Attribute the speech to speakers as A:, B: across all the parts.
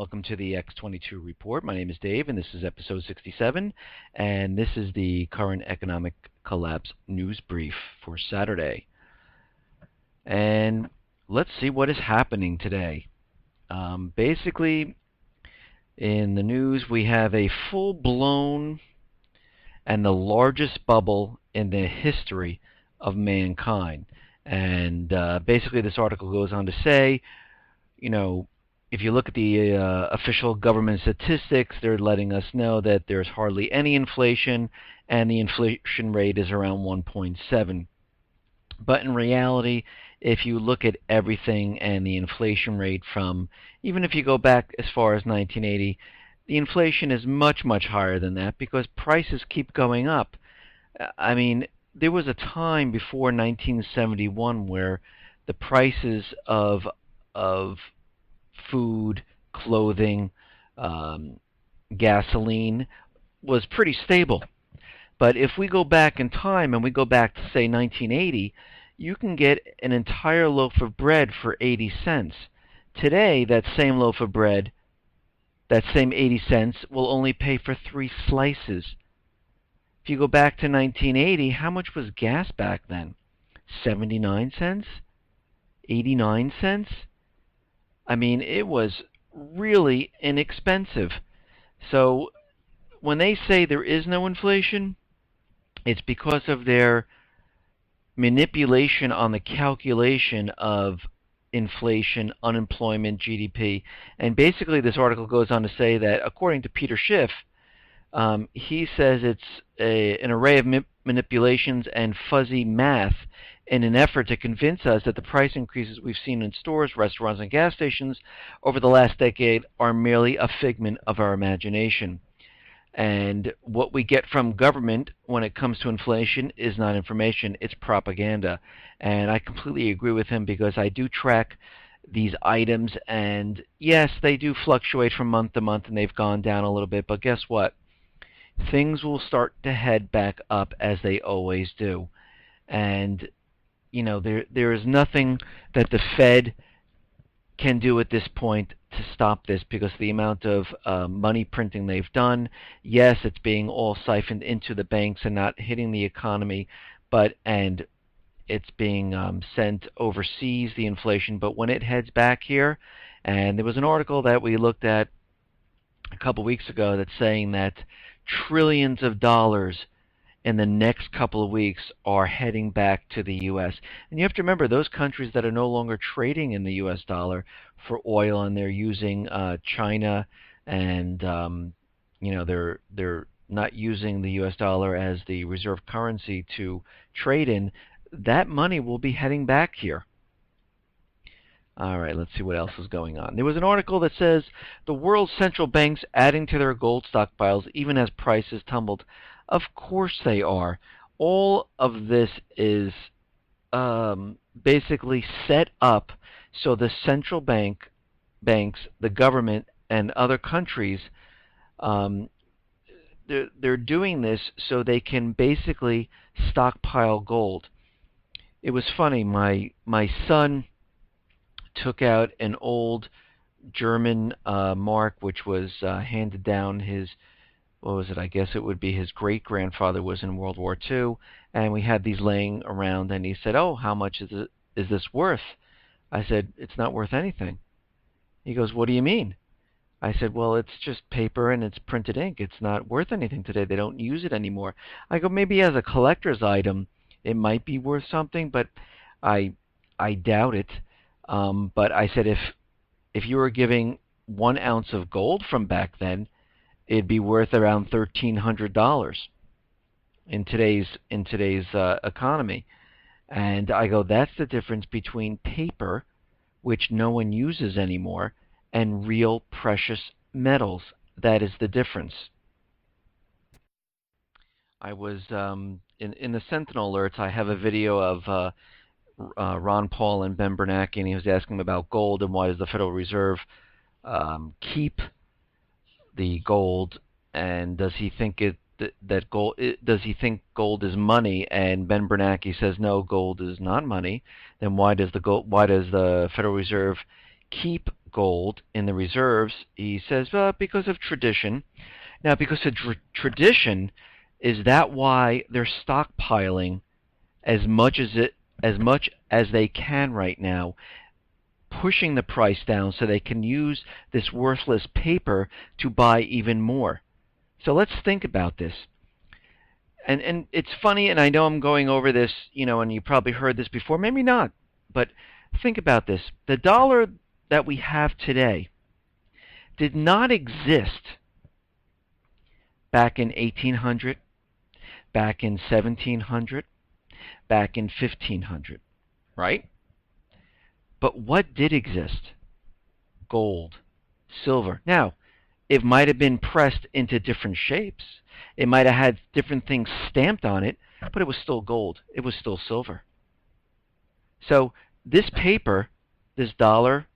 A: welcome to the X22 Report. My name is Dave, and this is episode 67, and this is the current economic collapse news brief for Saturday. And let's see what is happening today. Basically, in the news, we have a full-blown and the largest bubble in the history of mankind. And basically, this article goes on to say, if you look at the official government statistics, they're letting us know that there's hardly any inflation, and the inflation rate is around 1.7. But in reality, if you look at everything and the inflation rate from, even if you go back as far as 1980, the inflation is much, much higher than that because prices keep going up. I mean, there was a time before 1971 where the prices of food, clothing, gasoline was pretty stable. But if we go back in time and we go back to, say, 1980, you can get an entire loaf of bread for 80 cents. Today, that same loaf of bread, that same 80 cents, will only pay for 3 slices. If you go back to 1980, how much was gas back then? 79 cents? 89 cents? I mean, it was really inexpensive. So when they say there is no inflation, it's because of their manipulation on the calculation of inflation, unemployment, GDP. And basically this article goes on to say that according to Peter Schiff, he says it's an array of manipulations and fuzzy math in an effort to convince us that the price increases we've seen in stores, restaurants, and gas stations over the last decade are merely a figment of our imagination. And what we get from government when it comes to inflation is not information, it's propaganda. And I completely agree with him because I do track these items, and yes, they do fluctuate from month to month, and they've gone down a little bit, but guess what? Things will start to head back up as they always do. And there is nothing that the Fed can do at this point to stop this because the amount of money printing they've done, yes, it's being all siphoned into the banks and not hitting the economy, and it's being sent overseas, the inflation, but when it heads back here, and there was an article that we looked at a couple weeks ago that's saying that trillions of dollars in the next couple of weeks are heading back to the U.S. And you have to remember, those countries that are no longer trading in the U.S. dollar for oil, and they're using China, and they're not using the U.S. dollar as the reserve currency to trade in, that money will be heading back here. All right, let's see what else is going on. There was an article that says the world's central banks adding to their gold stockpiles even as prices tumbled. Of course they are. All of this is basically set up so the central banks, the government, and other countries, they're doing this so they can basically stockpile gold. It was funny. My son took out an old German mark, which was handed down his, what was it? I guess it would be his great-grandfather was in World War II, and we had these laying around, and he said, "Oh, how much is this worth?" I said, "It's not worth anything." He goes, "What do you mean?" I said, "Well, it's just paper and it's printed ink. It's not worth anything today. They don't use it anymore." I go, "Maybe as a collector's item, it might be worth something, but I doubt it." But I said, if you were giving 1 ounce of gold from back then, it'd be worth around $1,300 in today's economy. And I go, that's the difference between paper, which no one uses anymore, and real precious metals. That is the difference. I was in the Sentinel alerts. I have a video of Ron Paul and Ben Bernanke, and he was asking him about gold and why does the Federal Reserve keep the gold, and does he think does he think gold is money? And Ben Bernanke says no, gold is not money. Then why does the Federal Reserve keep gold in the reserves? He says, well, because of tradition. Now, because of tradition, is that why they're stockpiling as much as they can right now, pushing the price down so they can use this worthless paper to buy even more? So let's think about this. And it's funny, and I know I'm going over this, and you probably heard this before, maybe not, but think about this. The dollar that we have today did not exist back in 1800, back in 1700, back in 1500, right? But what did exist? Gold, silver. Now, it might have been pressed into different shapes. It might have had different things stamped on it, but it was still gold. It was still silver. So this paper, this dollar,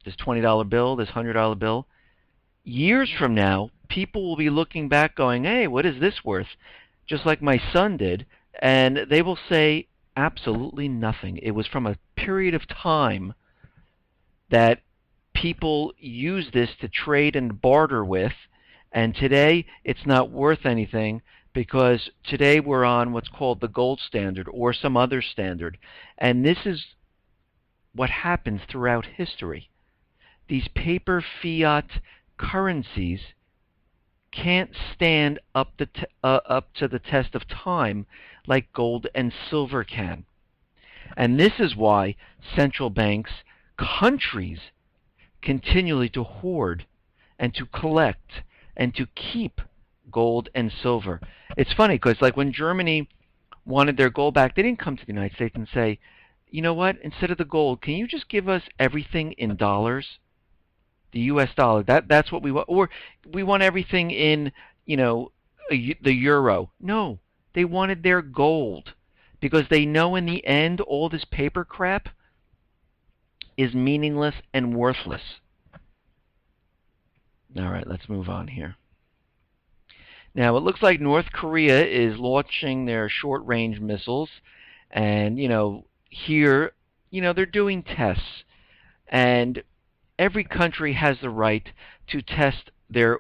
A: this $20 bill, this $100 bill, years from now, people will be looking back going, hey, what is this worth? Just like my son did. And they will say absolutely nothing. It was from a period of time that people use this to trade and barter with, and today it's not worth anything because today we're on what's called the gold standard or some other standard. And this is what happens throughout history. These paper fiat currencies can't stand up to the test of time like gold and silver can. And this is why central banks, countries, continually to hoard and to collect and to keep gold and silver. It's funny because like when Germany wanted their gold back, they didn't come to the United States and say, you know what, instead of the gold, can you just give us everything in dollars? The US dollar. That's what we want. Or we want everything in, the euro. No, they wanted their gold because they know in the end all this paper crap is meaningless and worthless. All right, let's move on here. Now, it looks like North Korea is launching their short-range missiles, and, here, they're doing tests, and every country has the right to test their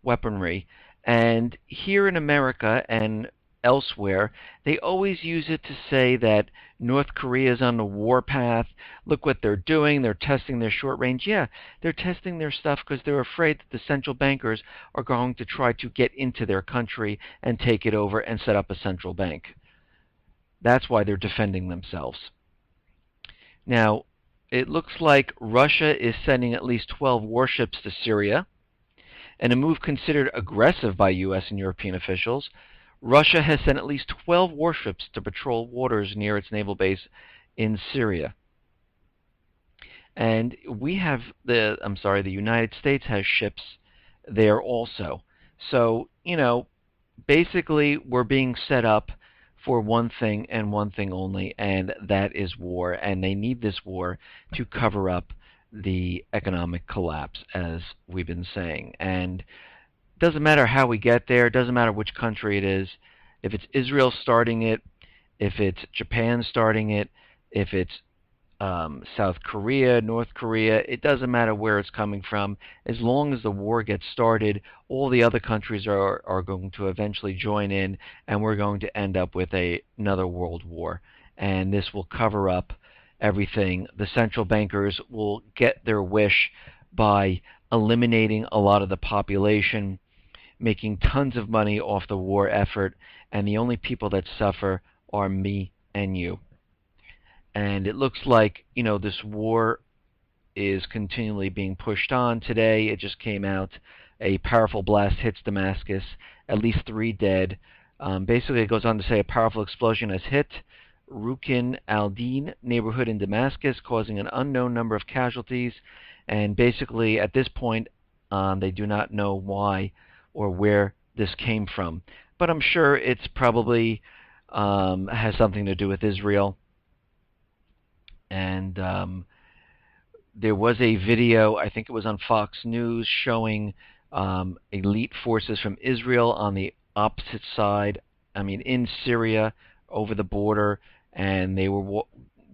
A: weaponry, and here in America and elsewhere, they always use it to say that North Korea is on the war path. Look what they're doing. They're testing their short range. Yeah, they're testing their stuff because they're afraid that the central bankers are going to try to get into their country and take it over and set up a central bank. That's why they're defending themselves. Now, it looks like Russia is sending at least 12 warships to Syria, and a move considered aggressive by U.S. and European officials. Russia has sent at least 12 warships to patrol waters near its naval base in Syria. And the United States has ships there also. So, basically we're being set up for one thing and one thing only, and that is war. And they need this war to cover up the economic collapse, as we've been saying. And doesn't matter how we get there. It doesn't matter which country it is. If it's Israel starting it, if it's Japan starting it, if it's South Korea, North Korea, it doesn't matter where it's coming from. As long as the war gets started, all the other countries are going to eventually join in, and we're going to end up with another world war. And this will cover up everything. The central bankers will get their wish by eliminating a lot of the population, making tons of money off the war effort, and the only people that suffer are me and you. And it looks like, this war is continually being pushed on. Today, it just came out, a powerful blast hits Damascus, at least 3 dead. Basically, it goes on to say a powerful explosion has hit Rukin al-Din neighborhood in Damascus, causing an unknown number of casualties. And basically, at this point, they do not know why or where this came from. But I'm sure it's probably has something to do with Israel. And there was a video, I think it was on Fox News, showing elite forces from Israel on the opposite side, in Syria, over the border, and they were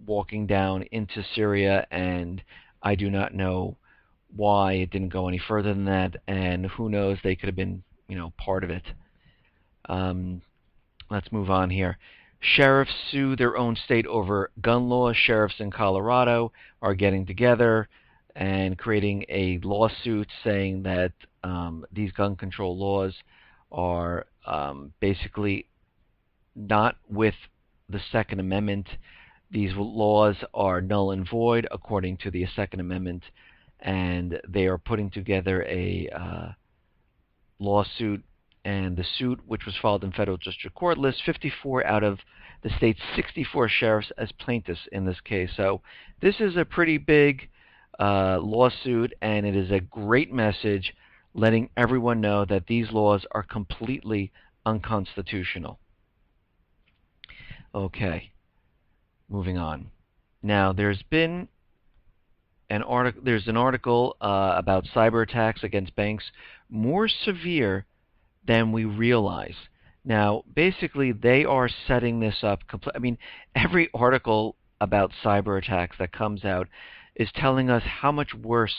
A: walking down into Syria, and I do not know why it didn't go any further than that, and who knows, they could have been, part of it. Um, let's move on here. Sheriffs sue their own state over gun laws. Sheriffs in Colorado are getting together and creating a lawsuit saying that these gun control laws are basically not with the Second Amendment. These laws are null and void according to the Second Amendment, and they are putting together a lawsuit. And the suit, which was filed in federal district court, lists 54 out of the state's 64 sheriffs as plaintiffs in this case. So this is a pretty big lawsuit, and it is a great message letting everyone know that these laws are completely unconstitutional. Okay, moving on. Now, there's an article about cyber attacks against banks more severe than we realize. Now, basically, they are setting this up. I mean, every article about cyber attacks that comes out is telling us how much worse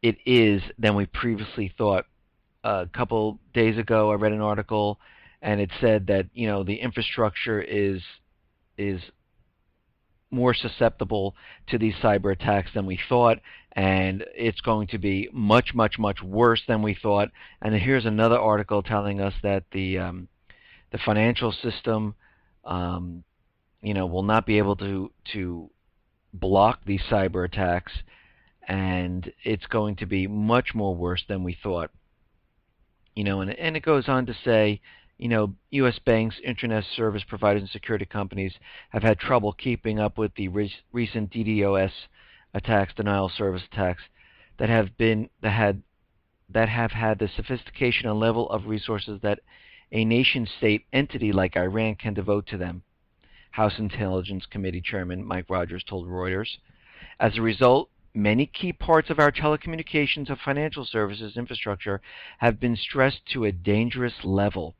A: it is than we previously thought. A couple days ago, I read an article, and it said that the infrastructure is more susceptible to these cyber attacks than we thought, and it's going to be much, much, much worse than we thought. And here's another article telling us that the financial system, will not be able to block these cyber attacks, and it's going to be much more worse than we thought. And it goes on to say, U.S. banks, internet service providers, and security companies have had trouble keeping up with the recent DDoS attacks, denial of service attacks, that have had the sophistication and level of resources that a nation-state entity like Iran can devote to them. House Intelligence Committee Chairman Mike Rogers told Reuters. As a result, many key parts of our telecommunications and financial services infrastructure have been stressed to a dangerous level.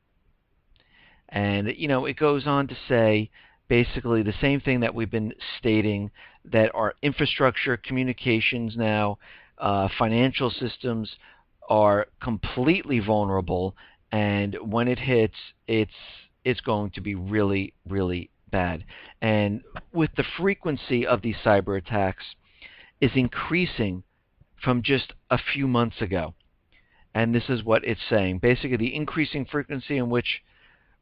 A: And, it goes on to say basically the same thing that we've been stating, that our infrastructure, communications now, financial systems are completely vulnerable, and when it hits, it's going to be really, really bad. And with the frequency of these cyber attacks is increasing from just a few months ago. And this is what it's saying. Basically, the increasing frequency in which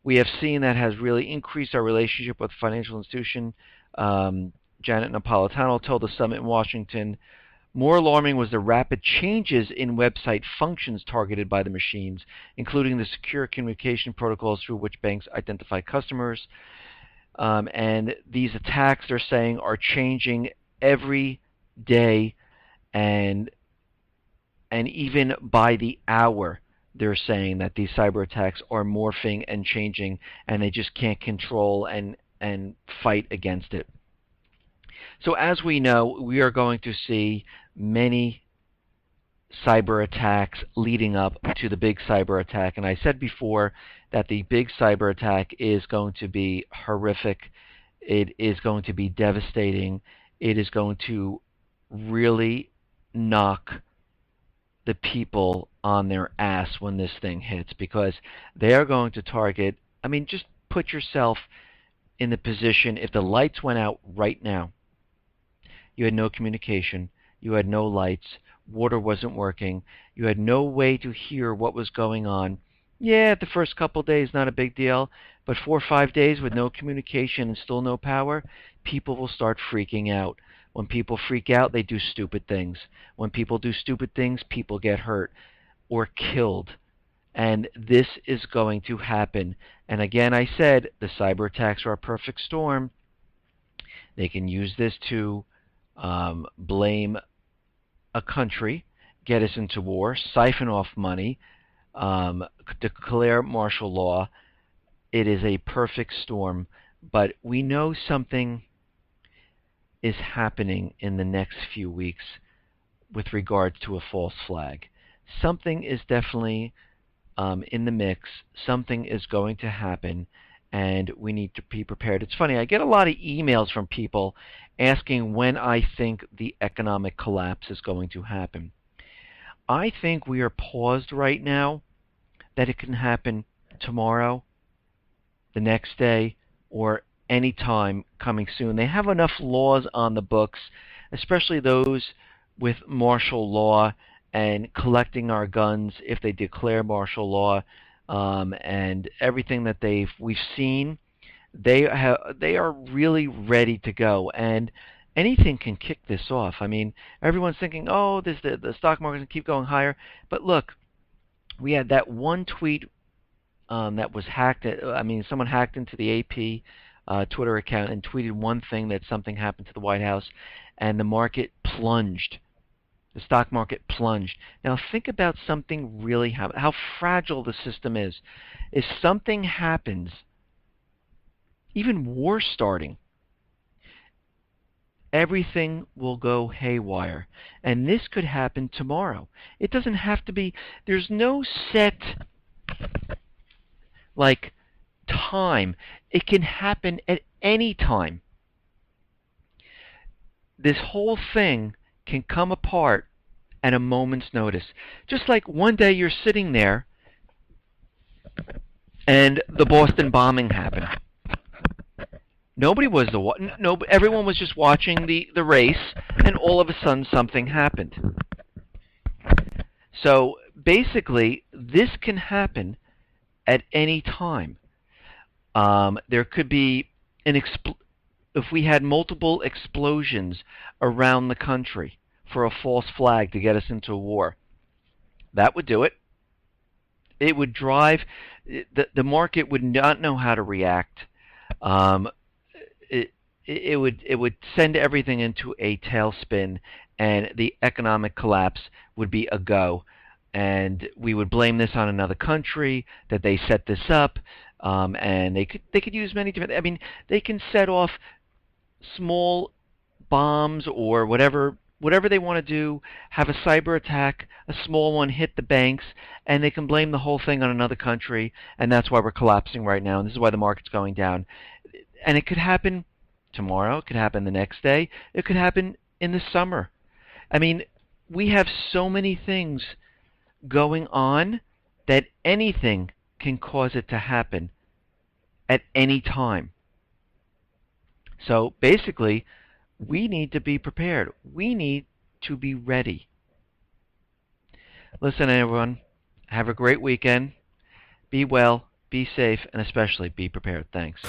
A: we have seen that has really increased our relationship with financial institution. Janet Napolitano told the summit in Washington, more alarming was the rapid changes in website functions targeted by the machines, including the secure communication protocols through which banks identify customers. And these attacks, they're saying, are changing every day, and even by the hour. They're saying that these cyber attacks are morphing and changing, and they just can't control and fight against it. So as we know, we are going to see many cyber attacks leading up to the big cyber attack. And I said before that the big cyber attack is going to be horrific. It is going to be devastating. It is going to really knock the people on their ass when this thing hits, because they are going to target. I mean, just put yourself in the position if the lights went out right now. You had no communication. You had no lights. Water wasn't working. You had no way to hear what was going on. Yeah, the first couple of days, not a big deal. But 4 or 5 days with no communication and still no power, people will start freaking out. When people freak out, they do stupid things. When people do stupid things, people get hurt or killed. And this is going to happen. And again, I said the cyber attacks are a perfect storm. They can use this to blame a country, get us into war, siphon off money, declare martial law. It is a perfect storm. But we know something is happening in the next few weeks with regards to a false flag. Something is definitely in the mix. Something is going to happen, and we need to be prepared. It's funny, I get a lot of emails from people asking when I think the economic collapse is going to happen. I think we are paused right now, that it can happen tomorrow, the next day, or any time coming soon. They have enough laws on the books, especially those with martial law and collecting our guns if they declare martial law, and everything that we've seen. They are really ready to go, and anything can kick this off. I mean, everyone's thinking, oh, the stock market can keep going higher, but look, we had that one tweet that was hacked. I mean, someone hacked into the AP Twitter account and tweeted one thing, that something happened to the White House, and the market plunged. The stock market plunged. Now think about something really happen. How fragile the system is. If something happens, even war starting, everything will go haywire. And this could happen tomorrow. It doesn't have to be. There's no set like time. It can happen at any time. This whole thing can come apart at a moment's notice. Just like one day you're sitting there and the Boston bombing happened. Nobody was no, everyone was just watching the race, and all of a sudden something happened. So basically, this can happen at any time. There could be if we had multiple explosions around the country for a false flag to get us into a war, that would do it. It would drive the market would not know how to react. Um, it would send everything into a tailspin, and the economic collapse would be a go. And we would blame this on another country, that they set this up, and they could use many different. I mean, they can set off small bombs or whatever they want to do. Have a cyber attack, a small one, hit the banks, and they can blame the whole thing on another country. And that's why we're collapsing right now. And this is why the market's going down. And it could happen tomorrow. It could happen the next day. It could happen in the summer. I mean, we have so many things going on that anything can cause it to happen at any time. So basically, we need to be prepared. We need to be ready. Listen, everyone, have a great weekend. Be well, be safe, and especially be prepared. Thanks.